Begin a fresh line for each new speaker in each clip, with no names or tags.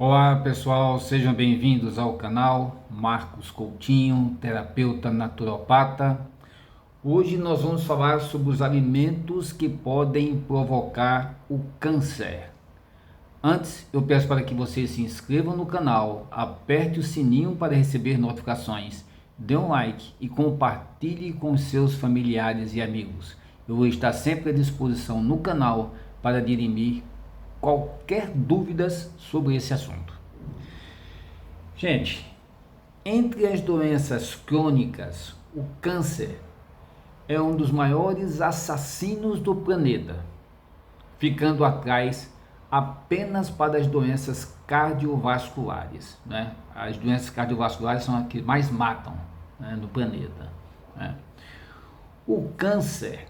Olá pessoal, sejam bem-vindos ao canal Marcos Coutinho, terapeuta naturopata. Hoje nós vamos falar sobre os alimentos que podem provocar o câncer. Antes, eu peço para que você se inscreva no canal, aperte o sininho para receber notificações, dê um like e compartilhe com seus familiares e amigos. Eu vou estar sempre à disposição no canal para dirimir qualquer dúvidas sobre esse assunto. Gente, entre as doenças crônicas, o câncer é um dos maiores assassinos do planeta, ficando atrás apenas para as doenças cardiovasculares, né? As doenças cardiovasculares são as que mais matam, né, no planeta, né? O câncer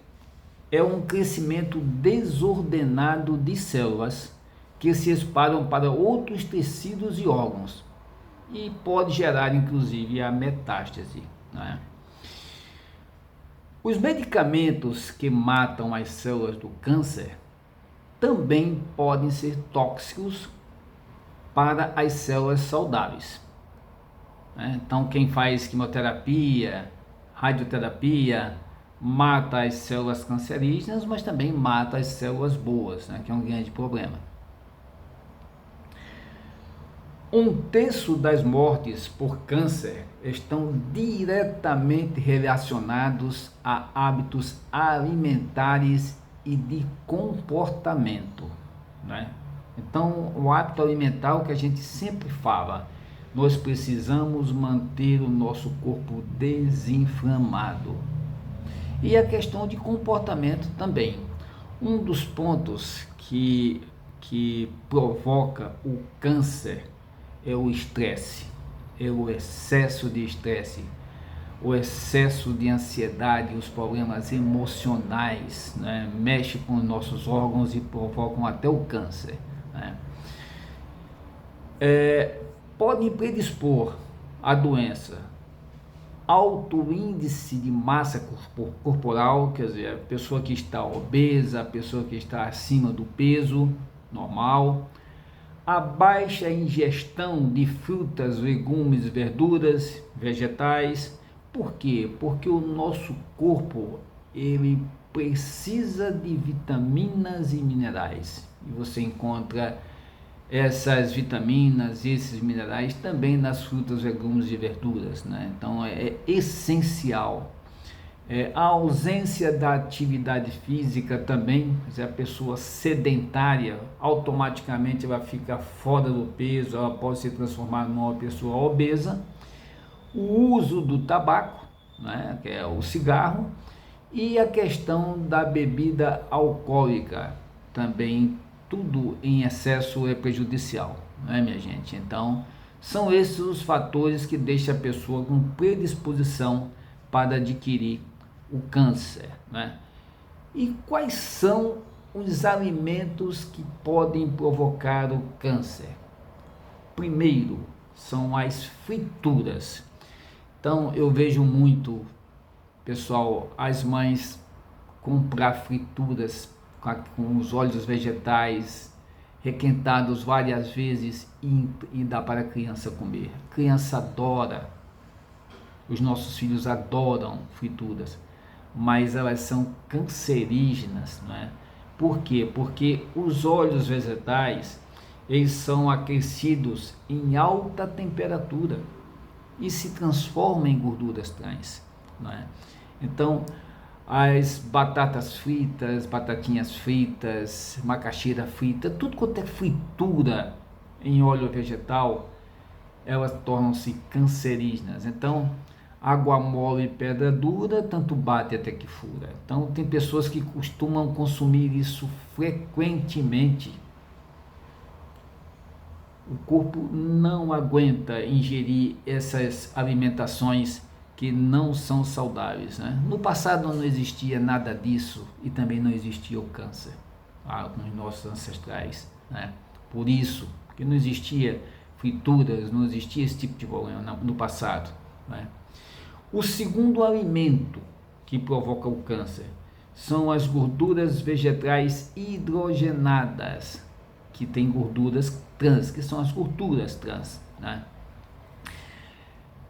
é um crescimento desordenado de células que se espalham para outros tecidos e órgãos e pode gerar inclusive a metástase, né? Os medicamentos que matam as células do câncer também podem ser tóxicos para as células saudáveis, né? Então quem faz quimioterapia, radioterapia, mata as células cancerígenas, mas também mata as células boas, né, que é um grande problema. Um terço das mortes por câncer estão diretamente relacionados a hábitos alimentares e de comportamento, né? Então, o hábito alimentar é o que a gente sempre fala. Nós precisamos manter o nosso corpo desinflamado. E a questão de comportamento também. Um dos pontos que provoca o câncer é o estresse, é o excesso de estresse, o excesso de ansiedade, os problemas emocionais, né? Mexe com os nossos órgãos e provocam até o câncer, né? Podem predispor à doença alto índice de massa corporal, quer dizer, a pessoa que está obesa, a pessoa que está acima do peso normal, a baixa ingestão de frutas, legumes, verduras, vegetais. Por quê? Porque o nosso corpo ele precisa de vitaminas e minerais, e você encontra essas vitaminas e esses minerais também nas frutas, legumes e verduras, né? Então é essencial. A ausência da atividade física também, se a pessoa sedentária, automaticamente ela fica fora do peso, ela pode se transformar numa pessoa obesa. O uso do tabaco, né, que é o cigarro, e a questão da bebida alcoólica também, tudo em excesso é prejudicial, né, minha gente? Então, são esses os fatores que deixam a pessoa com predisposição para adquirir o câncer, né? E quais são os alimentos que podem provocar o câncer? Primeiro, são as frituras. Então, eu vejo muito, pessoal, as mães comprar frituras com os óleos vegetais requentados várias vezes e dar para a criança comer. A criança adora, os nossos filhos adoram frituras, mas elas são cancerígenas, não é? Por quê? Porque os óleos vegetais, eles são aquecidos em alta temperatura e se transformam em gorduras trans, não é? Então, as batatas fritas, batatinhas fritas, macaxeira frita, tudo quanto é fritura em óleo vegetal, elas tornam-se cancerígenas. Então, água mole e pedra dura, tanto bate até que fura. Então, tem pessoas que costumam consumir isso frequentemente. O corpo não aguenta ingerir essas alimentações que não são saudáveis, né? No passado não existia nada disso e também não existia o câncer com os nossos ancestrais, né? Por isso, porque não existia frituras, não existia esse tipo de problema no passado, né? O segundo alimento que provoca o câncer são as gorduras vegetais hidrogenadas. que tem gorduras trans, que são as gorduras trans, né?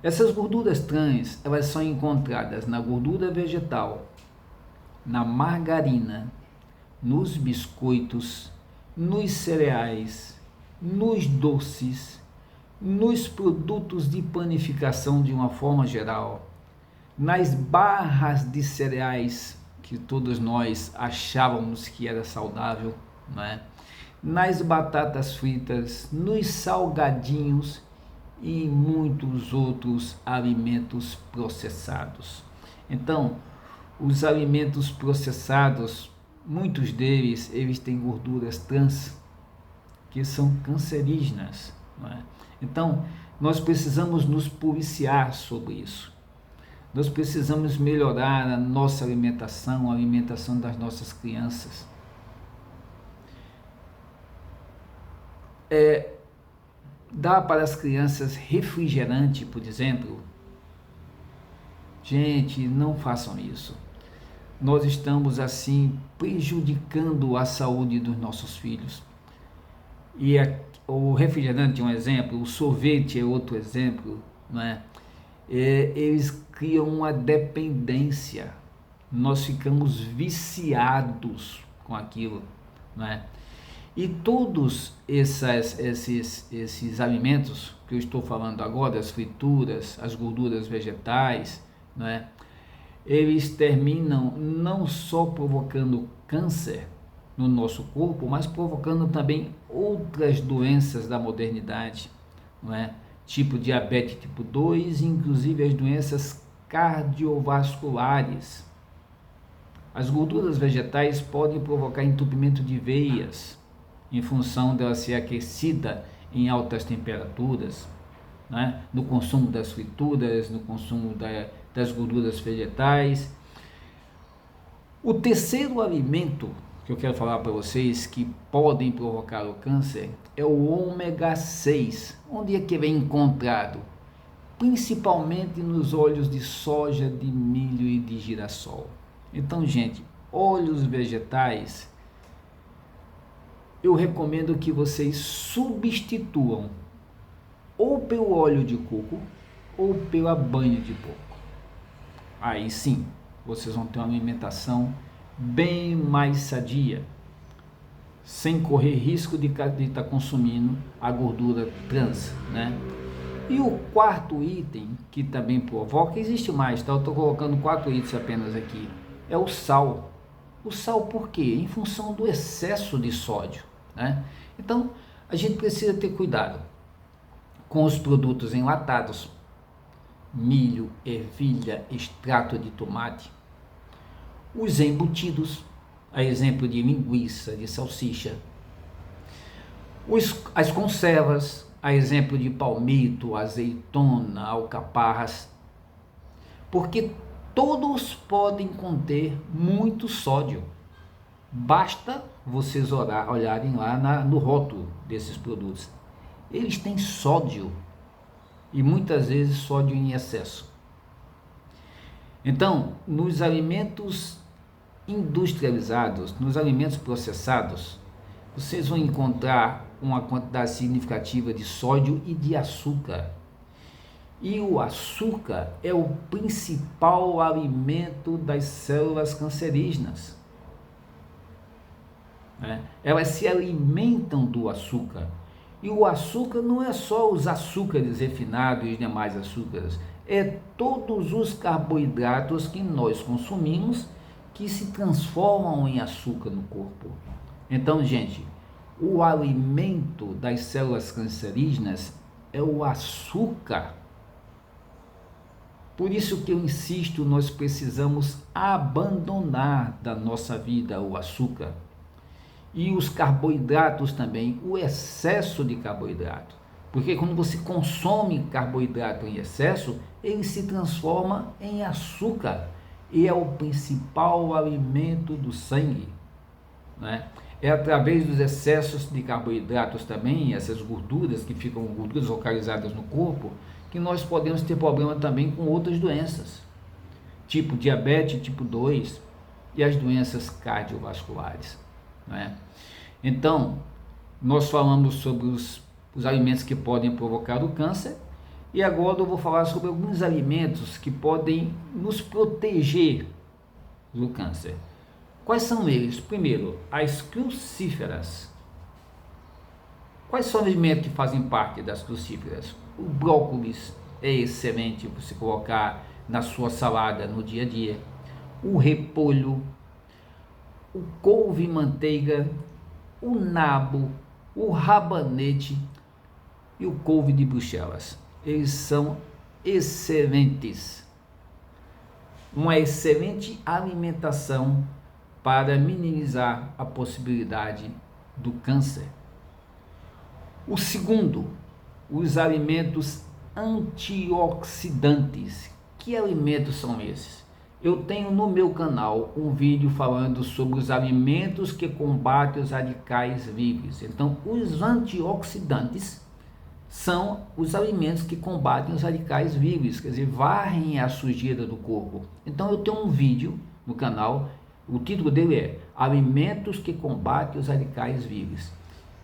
Essas gorduras trans, elas são encontradas na gordura vegetal, na margarina, nos biscoitos, nos cereais, nos doces, nos produtos de panificação de uma forma geral, nas barras de cereais que todos nós achávamos que era saudável, né? Nas batatas fritas, nos salgadinhos e muitos outros alimentos processados. Então, os alimentos processados, muitos deles, eles têm gorduras trans, que são cancerígenas, não é? Então, nós precisamos nos policiar sobre isso. Nós precisamos melhorar a nossa alimentação, a alimentação das nossas crianças. Dá para as crianças refrigerante, por exemplo? Gente, não façam isso. Nós estamos assim prejudicando a saúde dos nossos filhos. E o refrigerante é um exemplo, o sorvete é outro exemplo, né? Eles criam uma dependência, nós ficamos viciados com aquilo, né? E todos esses alimentos que eu estou falando agora, as frituras, as gorduras vegetais, né? Eles terminam não só provocando câncer no nosso corpo, mas provocando também outras doenças da modernidade, não é? Tipo diabetes tipo 2, inclusive as doenças cardiovasculares. As gorduras vegetais podem provocar entupimento de veias, em função dela ser aquecida em altas temperaturas, né? No consumo das frituras, no consumo das gorduras vegetais. O terceiro alimento que eu quero falar para vocês que podem provocar o câncer é o ômega 6. Onde é que ele é encontrado? Principalmente nos óleos de soja, de milho e de girassol. Então, gente, óleos vegetais, eu recomendo que vocês substituam ou pelo óleo de coco ou pela banha de porco. Aí sim, vocês vão ter uma alimentação bem mais sadia, sem correr risco de estar consumindo a gordura trans, né? E o quarto item que também provoca, existe mais, tá? Eu estou colocando 4 itens apenas aqui, é o sal. O sal por quê? Em função do excesso de sódio, né? Então, a gente precisa ter cuidado com os produtos enlatados, milho, ervilha, extrato de tomate, os embutidos, a exemplo de linguiça, de salsicha, as conservas, a exemplo de palmito, azeitona, alcaparras, porque todos podem conter muito sódio. Basta vocês olharem lá no rótulo desses produtos. Eles têm sódio e muitas vezes sódio em excesso. Então, nos alimentos industrializados, nos alimentos processados, vocês vão encontrar uma quantidade significativa de sódio e de açúcar. E o açúcar é o principal alimento das células cancerígenas, né? Elas se alimentam do açúcar. E o açúcar não é só os açúcares refinados e os demais açúcares, é todos os carboidratos que nós consumimos que se transformam em açúcar no corpo. Então, gente, o alimento das células cancerígenas é o açúcar. Por isso que eu insisto, nós precisamos abandonar da nossa vida o açúcar. E os carboidratos também, o excesso de carboidrato. Porque quando você consome carboidrato em excesso, ele se transforma em açúcar. E é o principal alimento do sangue, né? É através dos excessos de carboidratos também, essas gorduras que ficam gorduras localizadas no corpo, que nós podemos ter problema também com outras doenças, tipo diabetes tipo 2 e as doenças cardiovasculares, né? Então, Nós falamos sobre os alimentos que podem provocar o câncer, e agora eu vou falar sobre alguns alimentos que podem nos proteger do câncer. Quais são eles? Primeiro, as crucíferas. Quais são os alimentos que fazem parte das crucíferas? O brócolis é excelente você colocar na sua salada no dia a dia. O repolho, o couve-manteiga, o nabo, o rabanete e o couve de Bruxelas. Eles são excelentes. Uma excelente alimentação para minimizar a possibilidade do câncer. O segundo, os alimentos antioxidantes. Que alimentos são esses? Eu tenho no meu canal um vídeo falando sobre os alimentos que combatem os radicais livres. Então, os antioxidantes são os alimentos que combatem os radicais livres, quer dizer, varrem a sujeira do corpo. Então, eu tenho um vídeo no canal, o título dele é Alimentos que combatem os radicais livres.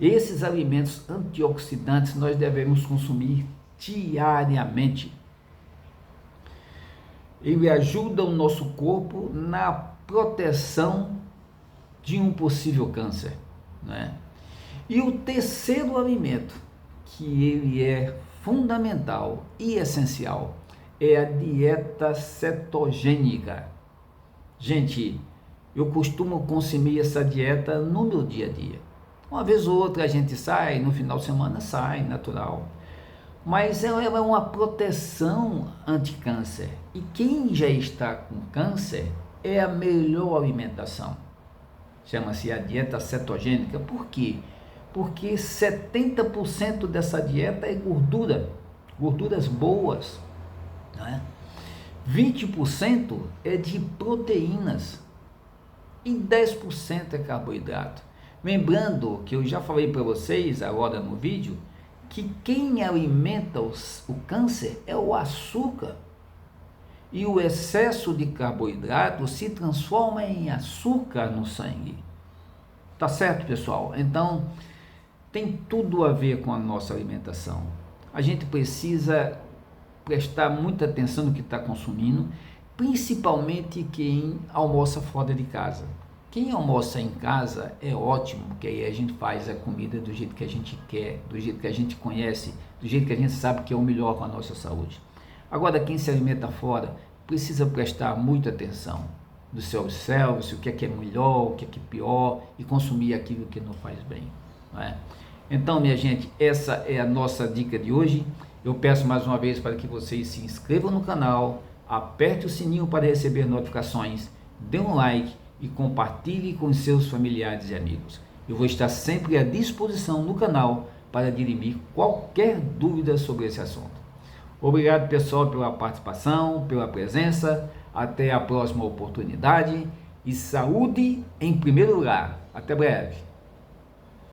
Esses alimentos antioxidantes nós devemos consumir diariamente. Ele ajuda o nosso corpo na proteção de um possível câncer, né? E o terceiro alimento, que ele é fundamental e essencial, é a dieta cetogênica. Gente, eu costumo consumir essa dieta no meu dia a dia. Uma vez ou outra a gente sai, no final de semana sai, natural. Mas ela é uma proteção anti-câncer. E quem já está com câncer é a melhor alimentação. Chama-se a dieta cetogênica. Por quê? Porque 70% dessa dieta é gordura, gorduras boas, né? 20% é de proteínas e 10% é carboidrato. Lembrando que eu já falei para vocês agora no vídeo que quem alimenta o câncer é o açúcar, e o excesso de carboidrato se transforma em açúcar no sangue. Tá certo, pessoal? Então tem tudo a ver com a nossa alimentação. A gente precisa prestar muita atenção no que está consumindo, principalmente quem almoça fora de casa. Quem almoça em casa é ótimo, porque aí a gente faz a comida do jeito que a gente quer, do jeito que a gente conhece, do jeito que a gente sabe que é o melhor para a nossa saúde. Agora, quem se alimenta fora precisa prestar muita atenção. Você observa-se o que é melhor, o que é pior, e consumir aquilo que não faz bem, não é? Então, minha gente, essa é a nossa dica de hoje. Eu peço mais uma vez para que vocês se inscrevam no canal, aperte o sininho para receber notificações, dê um like e compartilhe com seus familiares e amigos. Eu vou estar sempre à disposição no canal para dirimir qualquer dúvida sobre esse assunto. Obrigado, pessoal, pela participação, pela presença. Até a próxima oportunidade e saúde em primeiro lugar. Até breve.